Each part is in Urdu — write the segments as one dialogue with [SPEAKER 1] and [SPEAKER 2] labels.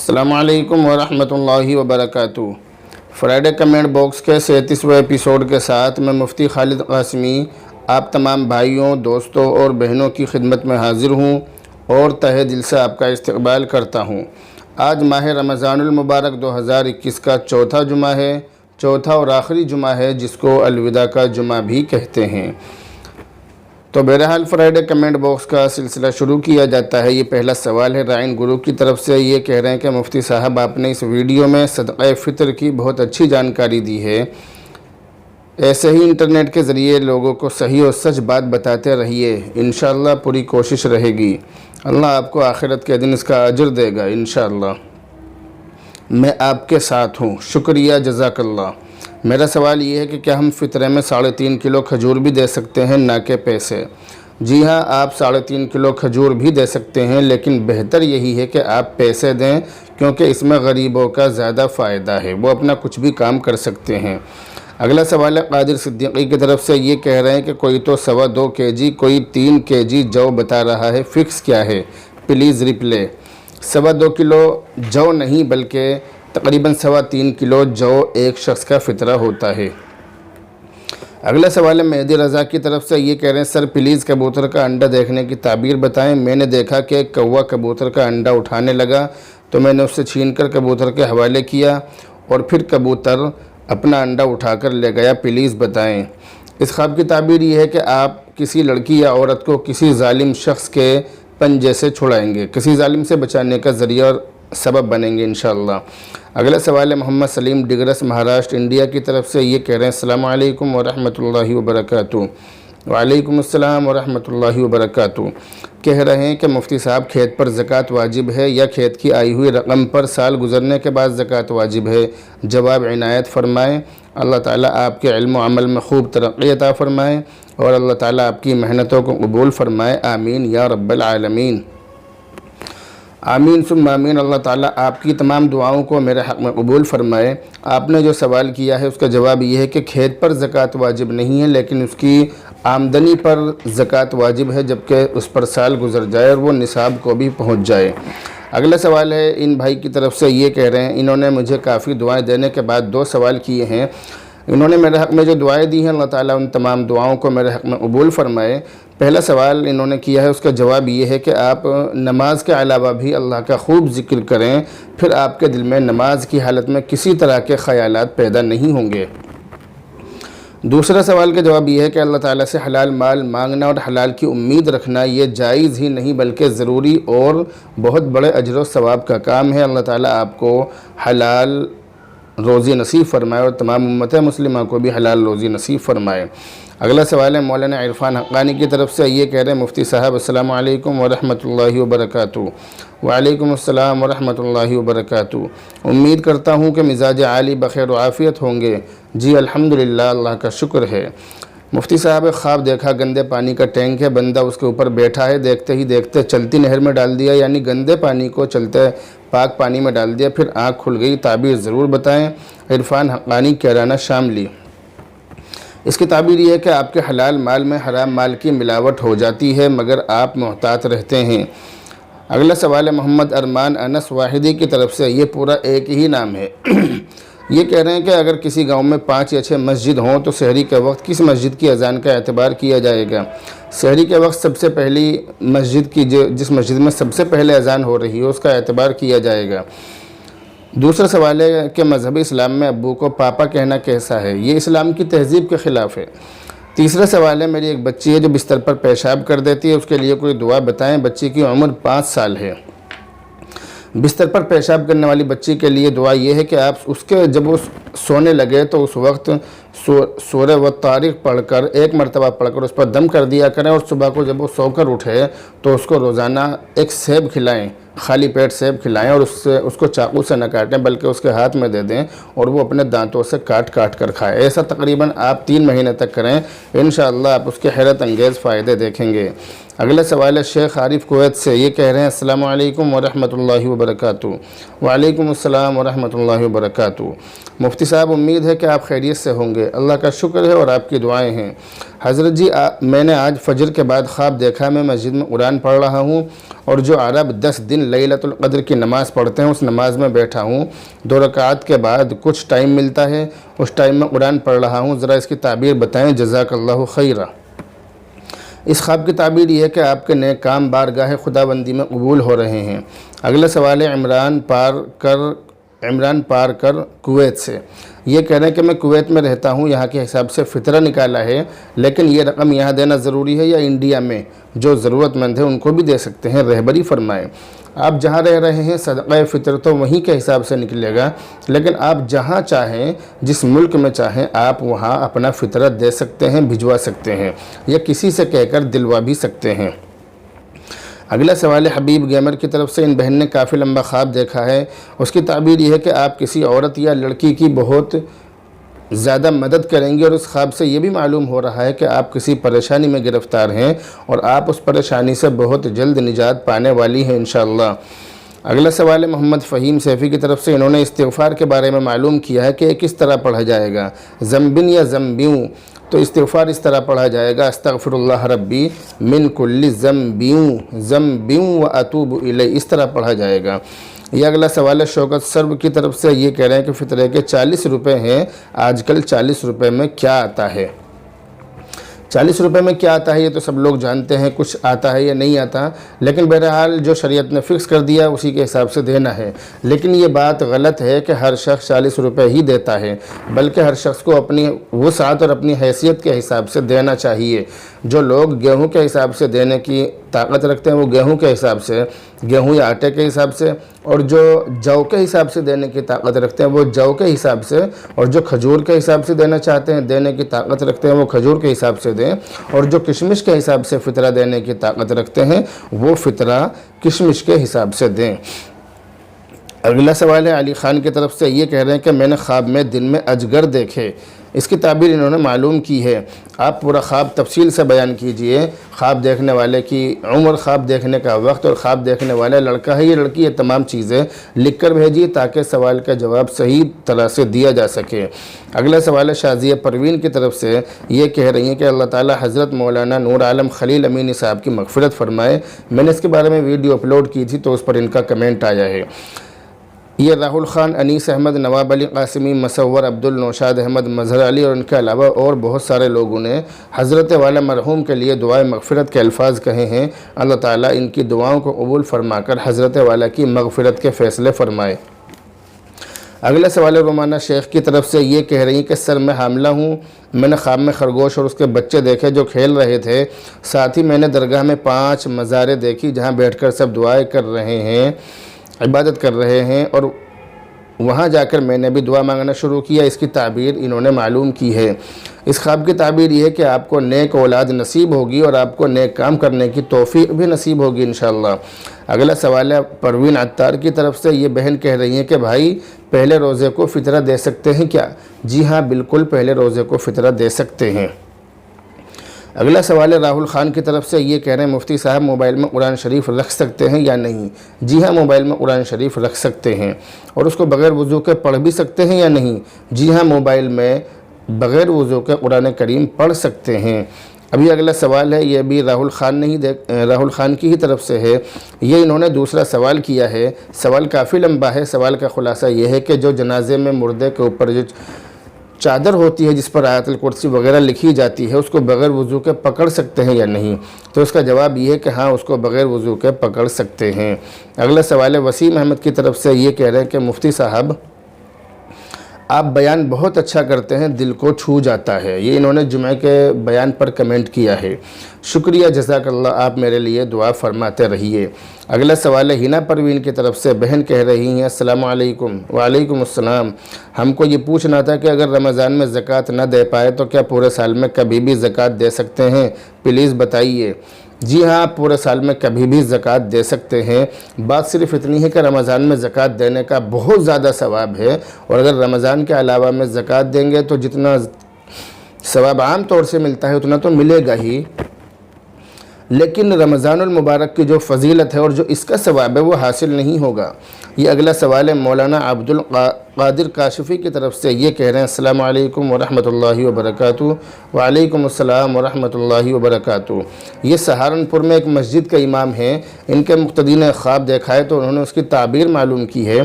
[SPEAKER 1] السلام علیکم ورحمۃ اللہ وبرکاتہ۔ فرائیڈے کمنٹ باکس کے 37ویں ایپیسوڈ کے ساتھ میں مفتی خالد قاسمی آپ تمام بھائیوں، دوستوں اور بہنوں کی خدمت میں حاضر ہوں اور تہہ دل سے آپ کا استقبال کرتا ہوں۔ آج ماہ رمضان المبارک 2021 کا چوتھا جمعہ ہے، چوتھا اور آخری جمعہ ہے جس کو الوداع کا جمعہ بھی کہتے ہیں۔ تو بہرحال فرائیڈے کمنٹ باکس کا سلسلہ شروع کیا جاتا ہے۔ یہ پہلا سوال ہے رائن گرو کی طرف سے۔ یہ کہہ رہے ہیں کہ مفتی صاحب آپ نے اس ویڈیو میں صدقہ فطر کی بہت اچھی جانکاری دی ہے، ایسے ہی انٹرنیٹ کے ذریعے لوگوں کو صحیح اور سچ بات بتاتے رہیے، انشاءاللہ پوری کوشش رہے گی، اللہ آپ کو آخرت کے دن اس کا اجر دے گا انشاءاللہ، میں آپ کے ساتھ ہوں، شکریہ، جزاک اللہ۔ میرا سوال یہ ہے کہ کیا ہم فطرے میں 3.5 کلو کھجور بھی دے سکتے ہیں، نہ کہ پیسے؟ جی ہاں، آپ 3.5 کلو کھجور بھی دے سکتے ہیں، لیکن بہتر یہی ہے کہ آپ پیسے دیں، کیونکہ اس میں غریبوں کا زیادہ فائدہ ہے، وہ اپنا کچھ بھی کام کر سکتے ہیں۔ اگلا سوال ہے قادر صدیقی کی طرف سے۔ یہ کہہ رہے ہیں کہ کوئی تو 2.25 kg، کوئی 3 kg جو بتا رہا ہے، فکس کیا ہے؟ Please replay. 2.25 کلو جو نہیں بلکہ تقریباً 3.25 کلو جو ایک شخص کا فطرہ ہوتا ہے۔ اگلا سوال ہے مہدی رضا کی طرف سے۔ یہ کہہ رہے ہیں سر پلیز کبوتر کا انڈا دیکھنے کی تعبیر بتائیں۔ میں نے دیکھا کہ ایک کوا کبوتر کا انڈا اٹھانے لگا تو میں نے اس سے چھین کر کبوتر کے حوالے کیا اور پھر کبوتر اپنا انڈا اٹھا کر لے گیا، پلیز بتائیں۔ اس خواب کی تعبیر یہ ہے کہ آپ کسی لڑکی یا عورت کو کسی ظالم شخص کے پنجے سے چھڑائیں گے، کسی ظالم سے بچانے کا ذریعہ اور سبب بنیں گے انشاءاللہ۔ اگلا سوال ہے محمد سلیم ڈگرس مہاراشٹر انڈیا کی طرف سے۔ یہ کہہ رہے ہیں السلام علیکم ورحمۃ اللہ وبرکاتہ۔ وعلیکم السلام ورحمۃ اللہ وبرکاتہ۔ کہہ رہے ہیں کہ مفتی صاحب کھیت پر زکوٰۃ واجب ہے یا کھیت کی آئی ہوئی رقم پر سال گزرنے کے بعد زکوٰۃ واجب ہے؟ جواب عنایت فرمائیں۔ اللہ تعالیٰ آپ کے علم و عمل میں خوب ترقی عطا فرمائیں اور اللہ تعالیٰ آپ کی محنتوں کو قبول فرمائے، آمین یا رب العالمین۔ آمین ثم آمین۔ اللہ تعالیٰ آپ کی تمام دعاؤں کو میرے حق میں قبول فرمائے۔ آپ نے جو سوال کیا ہے اس کا جواب یہ ہے کہ کھیت پر زکوٰۃ واجب نہیں ہے، لیکن اس کی آمدنی پر زکوٰۃ واجب ہے جبکہ اس پر سال گزر جائے اور وہ نصاب کو بھی پہنچ جائے۔ اگلا سوال ہے ان بھائی کی طرف سے۔ یہ کہہ رہے ہیں انہوں نے مجھے کافی دعائیں دینے کے بعد 2 سوال کیے ہیں۔ انہوں نے میرے حق میں جو دعائیں دی ہیں، اللہ تعالیٰ ان تمام دعاؤں کو میرے حق میں قبول فرمائے۔ پہلا سوال انہوں نے کیا ہے، اس کا جواب یہ ہے کہ آپ نماز کے علاوہ بھی اللہ کا خوب ذکر کریں، پھر آپ کے دل میں نماز کی حالت میں کسی طرح کے خیالات پیدا نہیں ہوں گے۔ دوسرا سوال کا جواب یہ ہے کہ اللہ تعالیٰ سے حلال مال مانگنا اور حلال کی امید رکھنا یہ جائز ہی نہیں بلکہ ضروری اور بہت بڑے اجر و ثواب کا کام ہے۔ اللہ تعالیٰ آپ کو حلال روزی نصیب فرمائے اور تمام امت مسلمہ کو بھی حلال روزی نصیب فرمائے۔ اگلا سوال ہے مولانا عرفان حقانی کی طرف سے۔ یہ کہہ رہے ہیں مفتی صاحب السلام علیکم ورحمۃ اللہ وبرکاتہ۔ وعلیکم السلام ورحمۃ اللہ وبرکاتہ۔ امید کرتا ہوں کہ مزاج عالی بخیر و عافیت ہوں گے۔ جی الحمدللہ، اللہ کا شکر ہے۔ مفتی صاحب خواب دیکھا گندے پانی کا ٹینک ہے، بندہ اس کے اوپر بیٹھا ہے، دیکھتے ہی دیکھتے چلتی نہر میں ڈال دیا، یعنی گندے پانی کو چلتے پاک پانی میں ڈال دیا، پھر آنکھ کھل گئی، تعبیر ضرور بتائیں۔ عرفان حقانی کیرانہ شاملی۔ اس کی تعبیر یہ ہے کہ آپ کے حلال مال میں حرام مال کی ملاوٹ ہو جاتی ہے مگر آپ محتاط رہتے ہیں۔ اگلا سوال ہے محمد ارمان انس واحدی کی طرف سے۔ یہ پورا ایک ہی نام ہے۔ یہ کہہ رہے ہیں کہ اگر کسی گاؤں میں 5 یا 6 مسجد ہوں تو سحری کے وقت کس مسجد کی اذان کا اعتبار کیا جائے گا؟ سحری کے وقت سب سے پہلی مسجد کی جس مسجد میں سب سے پہلے اذان ہو رہی ہے اس کا اعتبار کیا جائے گا۔ دوسرا سوال ہے کہ مذہبی اسلام میں ابو کو پاپا کہنا کیسا ہے؟ یہ اسلام کی تہذیب کے خلاف ہے۔ تیسرا سوال ہے میری ایک بچی ہے جو بستر پر پیشاب کر دیتی ہے، اس کے لیے کوئی دعا بتائیں۔ بچی کی عمر 5 سال ہے۔ بستر پر پیشاب کرنے والی بچی کے لیے دعا یہ ہے کہ آپ اس کے جب وہ سونے لگے تو اس وقت سورہ والطارق پڑھ کر 1 مرتبہ پڑھ کر اس پر دم کر دیا کریں، اور صبح کو جب وہ سو کر اٹھے تو اس کو روزانہ ایک سیب کھلائیں، خالی پیٹ سیب کھلائیں، اور اس کو چاقو سے نہ کاٹیں بلکہ اس کے ہاتھ میں دے دیں اور وہ اپنے دانتوں سے کاٹ کر کھائے۔ ایسا تقریباً آپ 3 مہینے تک کریں، انشاءاللہ آپ اس کے حیرت انگیز فائدے دیکھیں گے۔ اگلا سوال ہے شیخ عارف کویت سے۔ یہ کہہ رہے ہیں السلام علیکم ورحمۃ اللہ وبرکاتہ۔ وعلیکم السلام ورحمۃ اللہ وبرکاتہ۔ مفتی صاحب امید ہے کہ آپ خیریت سے ہوں گے، اللہ کا شکر ہے اور آپ کی دعائیں ہیں۔ حضرت جی میں نے آج فجر کے بعد خواب دیکھا میں مسجد میں قرآن پڑھ رہا ہوں اور جو عرب 10 دن لیلۃ القدر کی نماز پڑھتے ہیں اس نماز میں بیٹھا ہوں، 2 رکعات کے بعد کچھ ٹائم ملتا ہے، اس ٹائم میں قرآن پڑھ رہا ہوں، ذرا اس کی تعبیر بتائیں، جزاک اللہ خیرہ۔ اس خواب کی تعبیر یہ ہے کہ آپ کے نیک کام بارگاہ خداوندی میں قبول ہو رہے ہیں۔ اگلا سوال ہے عمران پارکر کویت سے، یہ کہہ رہے ہیں کہ میں کویت میں رہتا ہوں، یہاں کے حساب سے فطرہ نکالا ہے، لیکن یہ رقم یہاں دینا ضروری ہے یا انڈیا میں جو ضرورت مند ہے ان کو بھی دے سکتے ہیں؟ رہبری فرمائیں۔ آپ جہاں رہ رہے ہیں صدقہ فطر تو وہیں کے حساب سے نکلے گا، لیکن آپ جہاں چاہیں، جس ملک میں چاہیں، آپ وہاں اپنا فطرہ دے سکتے ہیں، بھجوا سکتے ہیں، یا کسی سے کہہ کر دلوا بھی سکتے ہیں۔ اگلا سوال ہے حبیب گیمر کی طرف سے، ان بہن نے کافی لمبا خواب دیکھا ہے، اس کی تعبیر یہ ہے کہ آپ کسی عورت یا لڑکی کی بہت زیادہ مدد کریں گے، اور اس خواب سے یہ بھی معلوم ہو رہا ہے کہ آپ کسی پریشانی میں گرفتار ہیں اور آپ اس پریشانی سے بہت جلد نجات پانے والی ہیں انشاءاللہ۔ اگلا سوال ہے محمد فہیم سیفی کی طرف سے، انہوں نے استغفار کے بارے میں معلوم کیا ہے کہ یہ کس طرح پڑھا جائے گا، ذنبن یا ذنبیوں؟ تو استغفار اس طرح پڑھا جائے گا، استغفر اللہ ربی من کل ذنبیوں و اتوب الیہ، اس طرح پڑھا جائے گا۔ یہ اگلا سوال ہے شوکت سرب کی طرف سے، یہ کہہ رہے ہیں کہ فطرے کے 40 روپے ہیں، آج کل 40 روپے میں کیا آتا ہے؟ 40 روپے میں کیا آتا ہے یہ تو سب لوگ جانتے ہیں، کچھ آتا ہے یا نہیں آتا، لیکن بہرحال جو شریعت نے فکس کر دیا اسی کے حساب سے دینا ہے۔ لیکن یہ بات غلط ہے کہ ہر شخص 40 روپے ہی دیتا ہے، بلکہ ہر شخص کو اپنی وسعت اور اپنی حیثیت کے حساب سے دینا چاہیے۔ جو لوگ گیہوں کے حساب سے دینے کی طاقت رکھتے ہیں وہ گیہوں کے حساب سے، گیہوں یا آٹے کے حساب سے، اور جو جو کے حساب سے دینے کی طاقت رکھتے ہیں وہ جو کے حساب سے، اور جو کھجور کے حساب سے دینا چاہتے ہیں، دینے کی طاقت رکھتے ہیں وہ کھجور کے حساب سے دیں، اور جو کشمش کے حساب سے فطرہ دینے کی طاقت رکھتے ہیں وہ فطرہ کشمش کے حساب سے دیں۔ اگلا سوال ہے علی خان کی طرف سے، یہ کہہ رہے ہیں کہ میں نے خواب میں دن میں اجگر دیکھے، اس کی تعبیر انہوں نے معلوم کی ہے، آپ پورا خواب تفصیل سے بیان کیجئے، خواب دیکھنے والے کی عمر، خواب دیکھنے کا وقت، اور خواب دیکھنے والا لڑکا ہے یا لڑکی، یہ تمام چیزیں لکھ کر بھیجیے تاکہ سوال کا جواب صحیح طرح سے دیا جا سکے۔ اگلا سوال ہے شازیہ پروین کی طرف سے، یہ کہہ رہی ہیں کہ اللہ تعالی حضرت مولانا نور عالم خلیل امینی صاحب کی مغفرت فرمائے، میں نے اس کے بارے میں ویڈیو اپلوڈ کی تھی تو اس پر ان کا کمنٹ آیا ہے۔ یہ راہل خان، انیس احمد، نواب علی قاسمی، مصور عبد النوشاد احمد، مظہر علی اور ان کے علاوہ اور بہت سارے لوگوں نے حضرت والا مرحوم کے لیے دعائے مغفرت کے الفاظ کہے ہیں، اللہ تعالیٰ ان کی دعاؤں کو قبول فرما کر حضرت والا کی مغفرت کے فیصلے فرمائے۔ اگلا سوال رومانہ شیخ کی طرف سے، یہ کہہ رہی ہیں کہ سر میں حاملہ ہوں، میں نے خواب میں خرگوش اور اس کے بچے دیکھے جو کھیل رہے تھے، ساتھ ہی میں نے درگاہ میں 5 مزاریں دیکھی جہاں بیٹھ کر سب دعائیں کر رہے ہیں، عبادت کر رہے ہیں، اور وہاں جا کر میں نے بھی دعا مانگنا شروع کیا، اس کی تعبیر انہوں نے معلوم کی ہے۔ اس خواب کی تعبیر یہ ہے کہ آپ کو نیک اولاد نصیب ہوگی اور آپ کو نیک کام کرنے کی توفیق بھی نصیب ہوگی انشاءاللہ۔ اگلا سوال ہے پروین عطار کی طرف سے، یہ بہن کہہ رہی ہیں کہ بھائی پہلے روزے کو فطرہ دے سکتے ہیں کیا؟ جی ہاں بالکل، پہلے روزے کو فطرہ دے سکتے ہیں۔ اگلا سوال ہے راہل خان کی طرف سے، یہ کہہ رہے ہیں مفتی صاحب موبائل میں قرآن شریف رکھ سکتے ہیں یا نہیں؟ جی ہاں موبائل میں قرآن شریف رکھ سکتے ہیں، اور اس کو بغیر وضو کے پڑھ بھی سکتے ہیں یا نہیں؟ جی ہاں موبائل میں بغیر وضو کے قرآن کریم پڑھ سکتے ہیں۔ ابھی اگلا سوال ہے، یہ بھی راہل خان کی ہی طرف سے ہے، یہ انہوں نے دوسرا سوال کیا ہے، سوال کافی لمبا ہے، سوال کا خلاصہ یہ ہے کہ جو جنازے میں مردے کے اوپر جو چادر ہوتی ہے جس پر آیت الکرسی وغیرہ لکھی جاتی ہے اس کو بغیر وضو کے پکڑ سکتے ہیں یا نہیں؟ تو اس کا جواب یہ ہے کہ ہاں اس کو بغیر وضو کے پکڑ سکتے ہیں۔ اگلا سوال ہے وسیم احمد کی طرف سے، یہ کہہ رہے ہیں کہ مفتی صاحب آپ بیان بہت اچھا کرتے ہیں، دل کو چھو جاتا ہے، یہ انہوں نے جمعہ کے بیان پر کمنٹ کیا ہے، شکریہ جزاک اللہ، آپ میرے لیے دعا فرماتے رہیے۔ اگلا سوال ہے ہنا پروین کی طرف سے، بہن کہہ رہی ہیں السلام علیکم۔ وعلیکم السلام، ہم کو یہ پوچھنا تھا کہ اگر رمضان میں زکوٰۃ نہ دے پائے تو کیا پورے سال میں کبھی بھی زکوٰۃ دے سکتے ہیں؟ پلیز بتائیے۔ جی ہاں آپ پورے سال میں کبھی بھی زکوٰۃ دے سکتے ہیں، بات صرف اتنی ہے کہ رمضان میں زکوٰۃ دینے کا بہت زیادہ ثواب ہے، اور اگر رمضان کے علاوہ میں زکوٰۃ دیں گے تو جتنا ثواب عام طور سے ملتا ہے اتنا تو ملے گا ہی۔ لیکن رمضان المبارک کی جو فضیلت ہے اور جو اس کا ثواب ہے وہ حاصل نہیں ہوگا۔ یہ اگلا سوال ہے مولانا عبد القادر کاشفی کی طرف سے، یہ کہہ رہے ہیں السلام علیکم ورحمۃ اللہ وبرکاتہ۔ وعلیکم السلام ورحمۃ اللہ وبرکاتہ۔ یہ سہارنپور میں ایک مسجد کا امام ہیں، ان کے مقتدی نے خواب دیکھا ہے تو انہوں نے اس کی تعبیر معلوم کی ہے۔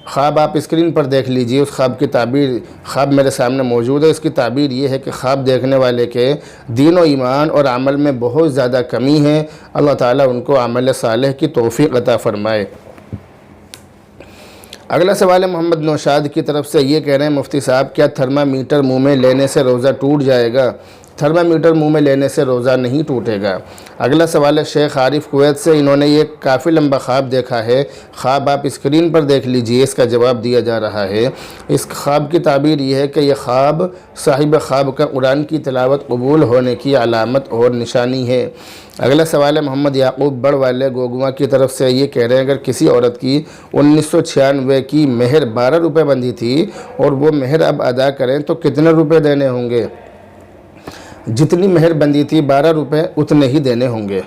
[SPEAKER 1] خواب آپ اسکرین پر دیکھ لیجئے، اس خواب کی تعبیر، خواب میرے سامنے موجود ہے۔ اس کی تعبیر یہ ہے کہ خواب دیکھنے والے کے دین و ایمان اور عمل میں بہت زیادہ کمی ہے، اللہ تعالیٰ ان کو عمل صالح کی توفیق عطا فرمائے۔ اگلا سوال ہے محمد نوشاد کی طرف سے، یہ کہہ رہے ہیں مفتی صاحب کیا تھرمامیٹر منہ میں لینے سے روزہ ٹوٹ جائے گا؟ تھرمامیٹر منہ میں لینے سے روزہ نہیں ٹوٹے گا۔ اگلا سوال ہے شیخ عارف کویت سے، انہوں نے یہ کافی لمبا خواب دیکھا ہے، خواب آپ اسکرین پر دیکھ لیجئے، اس کا جواب دیا جا رہا ہے۔ اس خواب کی تعبیر یہ ہے کہ یہ خواب صاحب خواب کا قرآن کی تلاوت قبول ہونے کی علامت اور نشانی ہے۔ اگلا سوال ہے محمد یعقوب بڑ والے گوگواں کی طرف سے، یہ کہہ رہے ہیں اگر کسی عورت کی 1996 کی مہر 12 روپے بندھی تھی اور وہ مہر اب ادا کریں تو کتنے روپے دینے ہوں گے؟ جتنی مہر بندھی تھی 12 روپے اتنے ہی دینے ہوں گے۔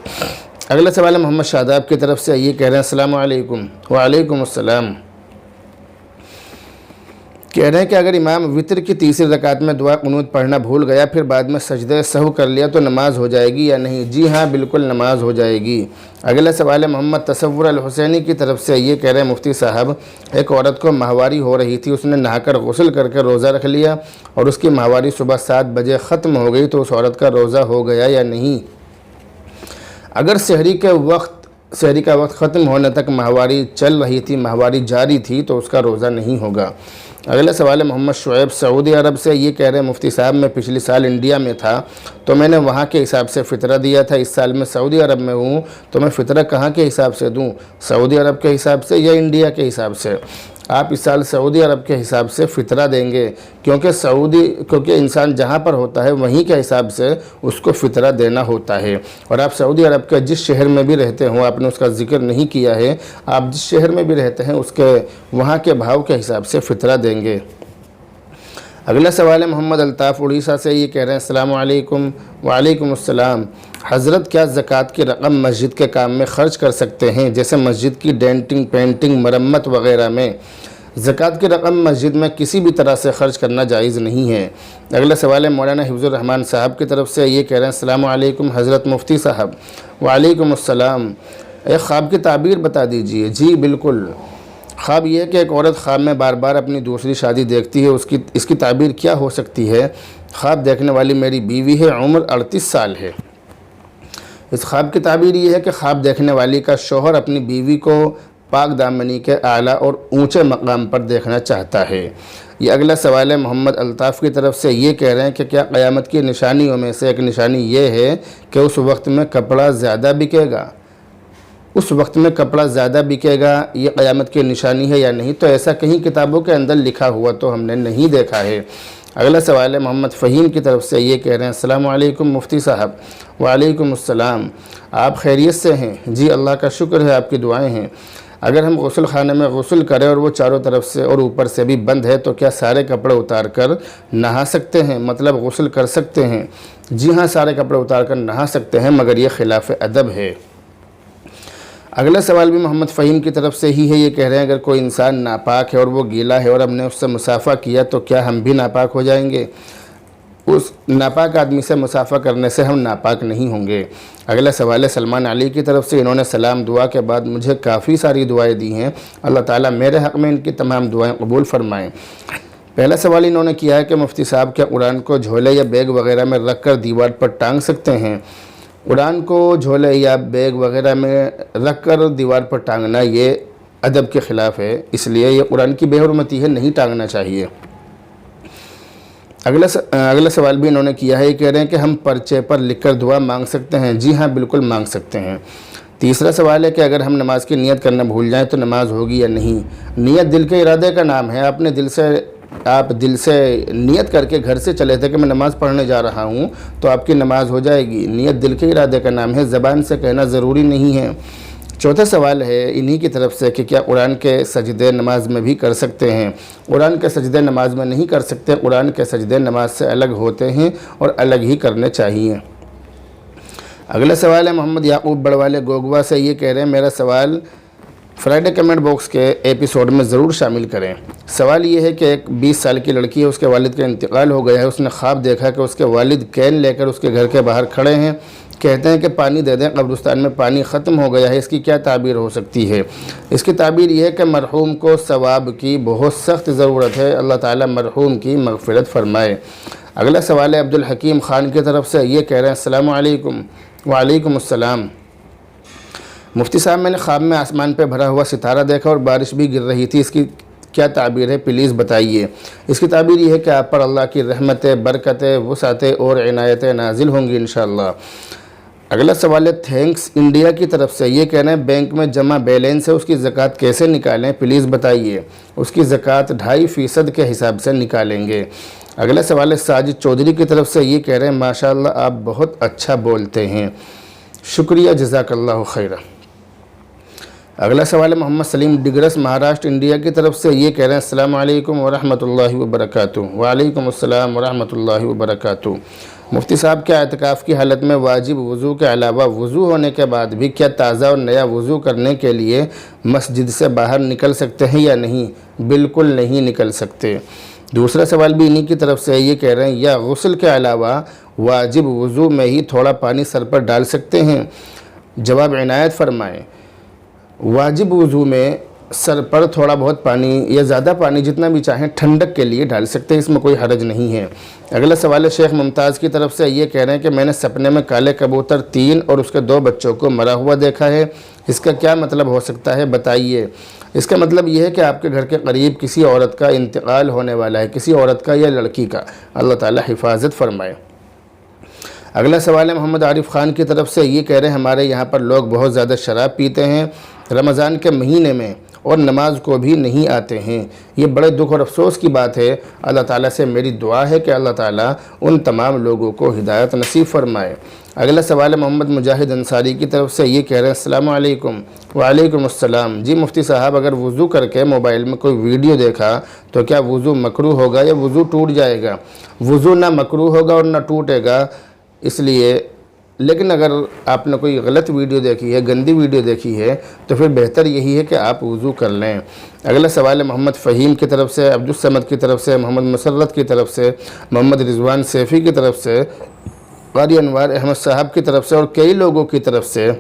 [SPEAKER 1] اگلا سوال ہے محمد شاداب کی طرف سے، یہ کہہ رہے ہیں السلام علیکم۔ وعلیکم السلام۔ کہہ رہے ہیں کہ اگر امام وتر کی تیسری رکعت میں دعا قنوت پڑھنا بھول گیا پھر بعد میں سجدہ سہو کر لیا تو نماز ہو جائے گی یا نہیں؟ جی ہاں بالکل نماز ہو جائے گی۔ اگلا سوال ہے محمد تصور الحسینی کی طرف سے، یہ کہہ رہے ہیں مفتی صاحب ایک عورت کو ماہواری ہو رہی تھی، اس نے نہا کر غسل کر کے روزہ رکھ لیا اور اس کی ماہواری صبح 7 بجے ختم ہو گئی تو اس عورت کا روزہ ہو گیا یا نہیں؟ اگر سحری کا وقت ختم ہونے تک ماہواری چل رہی تھی، ماہواری جاری تھی تو اس کا روزہ نہیں ہوگا۔ اگلا سوال ہے محمد شعیب سعودی عرب سے، یہ کہہ رہے ہیں مفتی صاحب میں پچھلی سال انڈیا میں تھا تو میں نے وہاں کے حساب سے فطرہ دیا تھا، اس سال میں سعودی عرب میں ہوں تو میں فطرہ کہاں کے حساب سے دوں؟ سعودی عرب کے حساب سے یا انڈیا کے حساب سے؟ آپ اس سال سعودی عرب کے حساب سے فطرہ دیں گے کیونکہ انسان جہاں پر ہوتا ہے وہیں کے حساب سے اس کو فطرہ دینا ہوتا ہے، اور آپ سعودی عرب کے جس شہر میں بھی رہتے ہوں، آپ نے اس کا ذکر نہیں کیا ہے، آپ جس شہر میں بھی رہتے ہیں اس کے وہاں کے بھاؤ کے حساب سے فطرہ دیں گے۔ اگلا سوال ہے محمد الطاف اڑیسہ سے، یہ کہہ رہے ہیں السلام علیکم۔ وعلیکم السلام۔ حضرت کیا زکوٰۃ کی رقم مسجد کے کام میں خرچ کر سکتے ہیں جیسے مسجد کی ڈینٹنگ، پینٹنگ، مرمت وغیرہ میں؟ زکوٰۃ کی رقم مسجد میں کسی بھی طرح سے خرچ کرنا جائز نہیں ہے۔ اگلا سوال ہے مولانا حفظ الرحمان صاحب کی طرف سے، یہ کہہ رہے ہیں السلام علیکم حضرت مفتی صاحب۔ وعلیکم السلام۔ ایک خواب کی تعبیر بتا دیجئے۔ جی بالکل۔ خواب یہ ہے کہ ایک عورت خواب میں بار بار اپنی دوسری شادی دیکھتی ہے، اس کی تعبیر کیا ہو سکتی ہے؟ خواب دیکھنے والی میری بیوی ہے، عمر 38 سال ہے۔ اس خواب کی تعبیر یہ ہے کہ خواب دیکھنے والی کا شوہر اپنی بیوی کو پاک دامنی کے اعلیٰ اور اونچے مقام پر دیکھنا چاہتا ہے۔ یہ اگلا سوال ہے محمد الطاف کی طرف سے، یہ کہہ رہے ہیں کہ کیا قیامت کی نشانیوں میں سے ایک نشانی یہ ہے کہ اس وقت میں کپڑا زیادہ بکے گا؟ اس وقت میں کپڑا زیادہ بکے گا یہ قیامت کی نشانی ہے یا نہیں؟ تو ایسا کہیں کتابوں کے اندر لکھا ہوا تو ہم نے نہیں دیکھا ہے۔ اگلا سوال ہے محمد فہیم کی طرف سے، یہ کہہ رہے ہیں السلام علیکم مفتی صاحب۔ وعلیکم السلام۔ آپ خیریت سے ہیں؟ جی اللہ کا شکر ہے، آپ کی دعائیں ہیں۔ اگر ہم غسل خانے میں غسل کریں اور وہ چاروں طرف سے اور اوپر سے بھی بند ہے تو کیا سارے کپڑے اتار کر نہا سکتے ہیں، مطلب غسل کر سکتے ہیں؟ جی ہاں سارے کپڑے اتار کر نہا سکتے ہیں، مگر یہ خلاف ادب ہے۔ اگلا سوال بھی محمد فہیم کی طرف سے ہی ہے، یہ کہہ رہے ہیں اگر کوئی انسان ناپاک ہے اور وہ گیلا ہے اور ہم نے اس سے مصافحہ کیا تو کیا ہم بھی ناپاک ہو جائیں گے؟ اس ناپاک آدمی سے مصافحہ کرنے سے ہم ناپاک نہیں ہوں گے۔ اگلا سوال ہے سلمان علی کی طرف سے، انہوں نے سلام دعا کے بعد مجھے کافی ساری دعائیں دی ہیں، اللہ تعالیٰ میرے حق میں ان کی تمام دعائیں قبول فرمائیں۔ پہلا سوال انہوں نے کیا ہے کہ مفتی صاحب کیا قرآن کو جھولے یا بیگ وغیرہ میں رکھ کر دیوار پر ٹانگ سکتے ہیں؟ قرآن کو جھولے یا بیگ وغیرہ میں رکھ کر دیوار پر ٹانگنا یہ ادب کے خلاف ہے، اس لیے یہ قرآن کی بے حرمتی ہے، نہیں ٹانگنا چاہیے۔ اگلا سوال بھی انہوں نے کیا ہے، یہ کہہ رہے ہیں کہ ہم پرچے پر لکھ کر دعا مانگ سکتے ہیں؟ جی ہاں بالکل مانگ سکتے ہیں۔ تیسرا سوال ہے کہ اگر ہم نماز کی نیت کرنا بھول جائیں تو نماز ہوگی یا نہیں؟ نیت دل کے ارادے کا نام ہے، آپ دل سے نیت کر کے گھر سے چلے تھے کہ میں نماز پڑھنے جا رہا ہوں تو آپ کی نماز ہو جائے گی۔ نیت دل کے ارادے کا نام ہے، زبان سے کہنا ضروری نہیں ہے۔ چوتھا سوال ہے انہی کی طرف سے کہ کیا قرآن کے سجدے نماز میں بھی کر سکتے ہیں؟ قرآن کے سجدے نماز میں نہیں کر سکتے، قرآن کے سجدے نماز سے الگ ہوتے ہیں اور الگ ہی کرنے چاہیے۔ اگلا سوال ہے محمد یعقوب بڑوالے گوگوا سے، یہ کہہ رہے ہیں میرا سوال فرائیڈے کمنٹ باکس کے ایپیسوڈ میں ضرور شامل کریں۔ سوال یہ ہے کہ ایک 20 سال کی لڑکی ہے، اس کے والد کا انتقال ہو گیا ہے۔ اس نے خواب دیکھا کہ اس کے والد کین لے کر اس کے گھر کے باہر کھڑے ہیں، کہتے ہیں کہ پانی دے دیں، قبرستان میں پانی ختم ہو گیا ہے، اس کی کیا تعبیر ہو سکتی ہے؟ اس کی تعبیر یہ ہے کہ مرحوم کو ثواب کی بہت سخت ضرورت ہے، اللہ تعالیٰ مرحوم کی مغفرت فرمائے۔ اگلا سوال ہے عبدالحکیم خان کی طرف سے، یہ کہہ رہے ہیں السلام علیکم۔ وعلیکم السلام۔ مفتی صاحب میں نے خواب میں آسمان پہ بھرا ہوا ستارہ دیکھا اور بارش بھی گر رہی تھی، اس کی کیا تعبیر ہے پلیز بتائیے؟ اس کی تعبیر یہ ہے کہ آپ پر اللہ کی رحمتیں، برکتیں، وسعتیں اور عنایتیں نازل ہوں گی انشاءاللہ۔ اگلا سوال ہے تھینکس انڈیا کی طرف سے، یہ کہنا ہے بینک میں جمع بیلنس ہے، اس کی زکوٰۃ کیسے نکالیں پلیز بتائیے؟ اس کی زکوٰۃ 2.5% کے حساب سے نکالیں گے۔ اگلا سوال ہے ساجد چودھری کی طرف سے، یہ کہہ رہے ہیں ماشاءاللہ آپ بہت اچھا بولتے ہیں، شکریہ جزاک اللہ خیرہ۔ اگلا سوال ہے محمد سلیم ڈگرس مہاراشٹر انڈیا کی طرف سے، یہ کہہ رہے ہیں السلام علیکم ورحمۃ اللہ وبرکاتہ۔ وعلیکم السلام ورحمۃ اللہ وبرکاتہ۔ مفتی صاحب کیا اعتکاف کی حالت میں واجب وضو کے علاوہ وضو ہونے کے بعد بھی کیا تازہ اور نیا وضو کرنے کے لیے مسجد سے باہر نکل سکتے ہیں یا نہیں؟ بالکل نہیں نکل سکتے۔ دوسرا سوال بھی انہی کی طرف سے، یہ کہہ رہے ہیں یا غسل کے علاوہ واجب وضو میں ہی تھوڑا پانی سر پر ڈال سکتے ہیں؟ جواب عنایت فرمائیں۔ واجب وضو میں سر پر تھوڑا بہت پانی یا زیادہ پانی جتنا بھی چاہیں ٹھنڈک کے لیے ڈال سکتے ہیں، اس میں کوئی حرج نہیں ہے۔ اگلا سوال ہے شیخ ممتاز کی طرف سے، یہ کہہ رہے ہیں کہ میں نے سپنے میں کالے کبوتر 3 اور اس کے 2 بچوں کو مرا ہوا دیکھا ہے، اس کا کیا مطلب ہو سکتا ہے بتائیے؟ اس کا مطلب یہ ہے کہ آپ کے گھر کے قریب کسی عورت کا انتقال ہونے والا ہے، کسی عورت کا یا لڑکی کا، اللہ تعالی حفاظت فرمائے۔ اگلا سوال ہے محمد عارف خان کی طرف سے، یہ کہہ رہے ہیں ہمارے یہاں پر لوگ بہت زیادہ شراب پیتے ہیں رمضان کے مہینے میں اور نماز کو بھی نہیں آتے ہیں، یہ بڑے دکھ اور افسوس کی بات ہے۔ اللہ تعالیٰ سے میری دعا ہے کہ اللہ تعالیٰ ان تمام لوگوں کو ہدایت نصیب فرمائے۔ اگلا سوال ہے محمد مجاہد انصاری کی طرف سے، یہ کہہ رہے ہیں السلام علیکم۔ وعلیکم السلام۔ جی مفتی صاحب اگر وضو کر کے موبائل میں کوئی ویڈیو دیکھا تو کیا وضو مکروہ ہوگا یا وضو ٹوٹ جائے گا؟ وضو نہ مکروہ ہوگا اور نہ ٹوٹے گا، اس لیے لیکن اگر آپ نے کوئی غلط ویڈیو دیکھی ہے، گندی ویڈیو دیکھی ہے تو پھر بہتر یہی ہے کہ آپ وضو کر لیں۔ اگلا سوال ہے محمد فہیم کی طرف سے، عبدالصمد کی طرف سے، محمد مسرت کی طرف سے، محمد رضوان سیفی کی طرف سے، قاری انوار احمد صاحب کی طرف سے اور کئی لوگوں کی طرف سے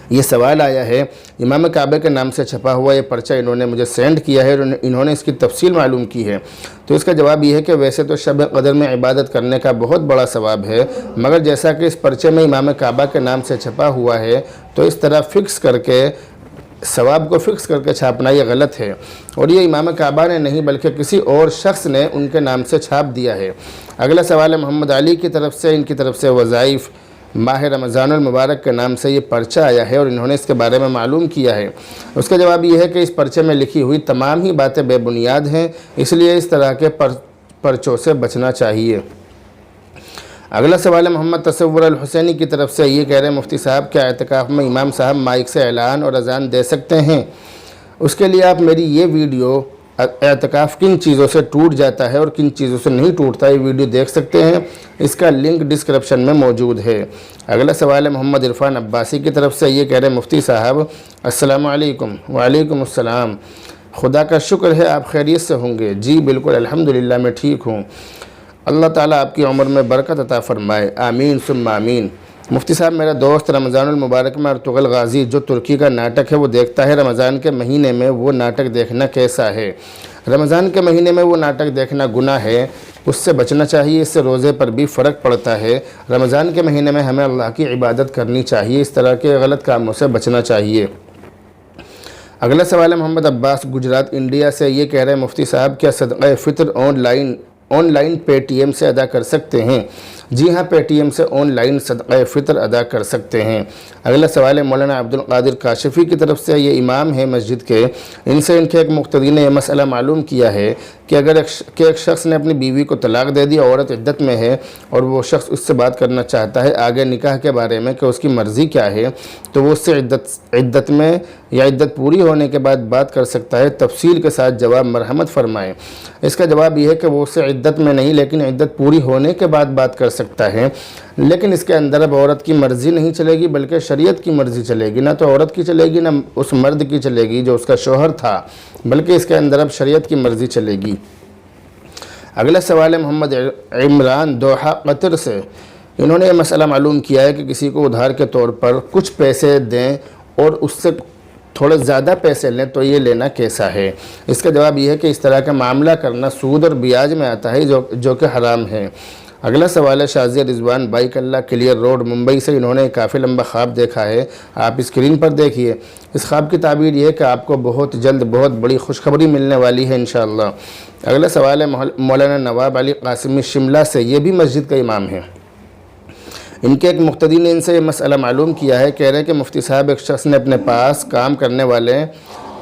[SPEAKER 1] یہ سوال آیا ہے۔ امام کعبہ کے نام سے چھپا ہوا یہ پرچہ انہوں نے مجھے سینڈ کیا ہے اور انہوں نے اس کی تفصیل معلوم کی ہے، تو اس کا جواب یہ ہے کہ ویسے تو شب قدر میں عبادت کرنے کا بہت بڑا ثواب ہے، مگر جیسا کہ اس پرچے میں امام کعبہ کے نام سے چھپا ہوا ہے تو اس طرح فکس کر کے ثواب کو فکس کر کے چھاپنا یہ غلط ہے، اور یہ امام کعبہ نے نہیں بلکہ کسی اور شخص نے ان کے نام سے چھاپ دیا ہے۔ اگلا سوال ہے محمد علی کی طرف سے، ان کی طرف سے وظائف ماہ رمضان المبارک کے نام سے یہ پرچہ آیا ہے اور انہوں نے اس کے بارے میں معلوم کیا ہے۔ اس کا جواب یہ ہے کہ اس پرچے میں لکھی ہوئی تمام ہی باتیں بے بنیاد ہیں، اس لیے اس طرح کے پرچوں سے بچنا چاہیے۔ اگلا سوال ہے محمد تصور الحسینی کی طرف سے، یہ کہہ رہے ہیں مفتی صاحب کیا اعتکاف میں امام صاحب مائک سے اعلان اور اذان دے سکتے ہیں؟ اس کے لیے آپ میری یہ ویڈیو اعتکاف کن چیزوں سے ٹوٹ جاتا ہے اور کن چیزوں سے نہیں ٹوٹتا یہ ویڈیو دیکھ سکتے ہیں، اس کا لنک ڈسکرپشن میں موجود ہے۔ اگلا سوال ہے محمد عرفان عباسی کی طرف سے، یہ کہہ رہے ہیں مفتی صاحب السلام علیکم۔ وعلیکم السلام۔ خدا کا شکر ہے آپ خیریت سے ہوں گے؟ جی بالکل الحمدللہ میں ٹھیک ہوں، اللہ تعالیٰ آپ کی عمر میں برکت عطا فرمائے، آمین ثم آمین۔ مفتی صاحب میرا دوست رمضان المبارک میں ارطغرل غازی جو ترکی کا ناٹک ہے وہ دیکھتا ہے، رمضان کے مہینے میں وہ ناٹک دیکھنا کیسا ہے؟ رمضان کے مہینے میں وہ ناٹک دیکھنا گناہ ہے، اس سے بچنا چاہیے، اس سے روزے پر بھی فرق پڑتا ہے۔ رمضان کے مہینے میں ہمیں اللہ کی عبادت کرنی چاہیے، اس طرح کے غلط کاموں سے بچنا چاہیے۔ اگلا سوال ہے محمد عباس گجرات انڈیا سے، یہ کہہ رہے ہیں مفتی صاحب کیا صدقہ فطر online Paytm سے ادا کر سکتے ہیں؟ جی ہاں، پے ٹی ایم سے آن لائن صدقہ فطر ادا کر سکتے ہیں۔ اگلا سوال ہے مولانا عبدالقادر کاشفی کی طرف سے، یہ امام ہیں مسجد کے، ان سے ان کے ایک مقتدی نے یہ مسئلہ معلوم کیا ہے کہ اگر ایک شخص نے اپنی بیوی کو طلاق دے دی، عورت عدت میں ہے اور وہ شخص اس سے بات کرنا چاہتا ہے آگے نکاح کے بارے میں کہ اس کی مرضی کیا ہے، تو وہ اس سے عدت میں یا عدت پوری ہونے کے بعد بات کر سکتا ہے؟ تفصیل کے ساتھ جواب مرحمت فرمائیں۔ اس کا جواب یہ ہے کہ وہ اس سے عدت میں نہیں لیکن عدت پوری ہونے کے بعد بات کر سکتا سکتا ہے، لیکن اس کے اندر اب عورت کی مرضی نہیں چلے گی بلکہ شریعت کی مرضی چلے گی، نہ تو عورت کی چلے گی نہ اس مرد کی چلے گی جو اس کا شوہر تھا، بلکہ اس کے اندر اب شریعت کی مرضی چلے گی۔ اگلا سوال ہے محمد عمران دوحہ قطر سے۔ انہوں نے یہ مسئلہ معلوم کیا ہے کہ کسی کو ادھار کے طور پر کچھ پیسے دیں اور اس سے تھوڑے زیادہ پیسے لیں تو یہ لینا کیسا ہے؟ اس کا جواب یہ ہے کہ اس طرح کا معاملہ کرنا سود اور بیاج میں آتا ہے جو کہ حرام ہے۔ اگلا سوال ہے شازیہ رضوان بائک اللہ کلیئر روڈ ممبئی سے۔ انہوں نے کافی لمبا خواب دیکھا ہے، آپ اسکرین پر دیکھیے۔ اس خواب کی تعبیر یہ ہے کہ آپ کو بہت جلد بہت بڑی خوشخبری ملنے والی ہے انشاءاللہ۔ اگلا سوال ہے مولانا نواب علی قاسمی شملہ سے، یہ بھی مسجد کا امام ہے۔ ان کے ایک مقتدی نے ان سے یہ مسئلہ معلوم کیا ہے، کہہ رہے ہیں کہ مفتی صاحب ایک شخص نے اپنے پاس کام کرنے والے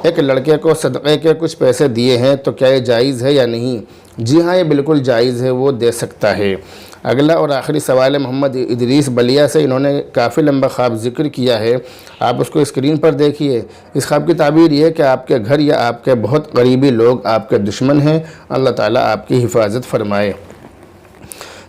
[SPEAKER 1] ایک لڑکے کو صدقے کے کچھ پیسے دیے ہیں، تو کیا یہ جائز ہے یا نہیں؟ جی ہاں، یہ بالکل جائز ہے، وہ دے سکتا ہے۔ اگلا اور آخری سوال ہے محمد ادریس بلیا سے۔ انہوں نے کافی لمبا خواب ذکر کیا ہے، آپ اس کو اسکرین پر دیکھیے۔ اس خواب کی تعبیر یہ ہے کہ آپ کے گھر یا آپ کے بہت قریبی لوگ آپ کے دشمن ہیں، اللہ تعالیٰ آپ کی حفاظت فرمائے۔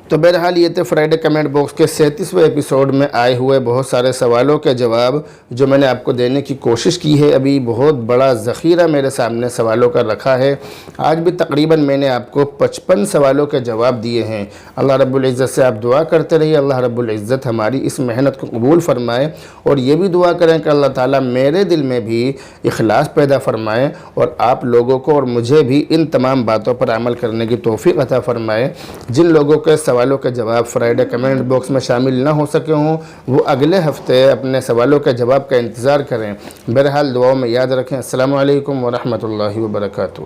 [SPEAKER 1] تو بہرحال یہ تھے فرائیڈے کمنٹ باکس کے 37ویں ایپیسوڈ میں آئے ہوئے بہت سارے سوالوں کے جواب جو میں نے آپ کو دینے کی کوشش کی ہے۔ ابھی بہت بڑا ذخیرہ میرے سامنے سوالوں کا رکھا ہے، آج بھی تقریباً میں نے آپ کو 55 سوالوں کے جواب دیے ہیں۔ اللہ رب العزت سے آپ دعا کرتے رہیے، اللہ رب العزت ہماری اس محنت کو قبول فرمائے، اور یہ بھی دعا کریں کہ اللہ تعالیٰ میرے دل میں بھی اخلاص پیدا فرمائے اور آپ لوگوں کو اور مجھے بھی ان تمام باتوں پر عمل کرنے کی توفیق عطا فرمائے۔ جن لوگوں کے سوالوں کے جواب فرائیڈے کمنٹ باکس میں شامل نہ ہو سکے ہوں وہ اگلے ہفتے اپنے سوالوں کے جواب کا انتظار کریں۔ بہرحال دعاؤں میں یاد رکھیں۔ السلام علیکم ورحمۃ اللہ وبرکاتہ۔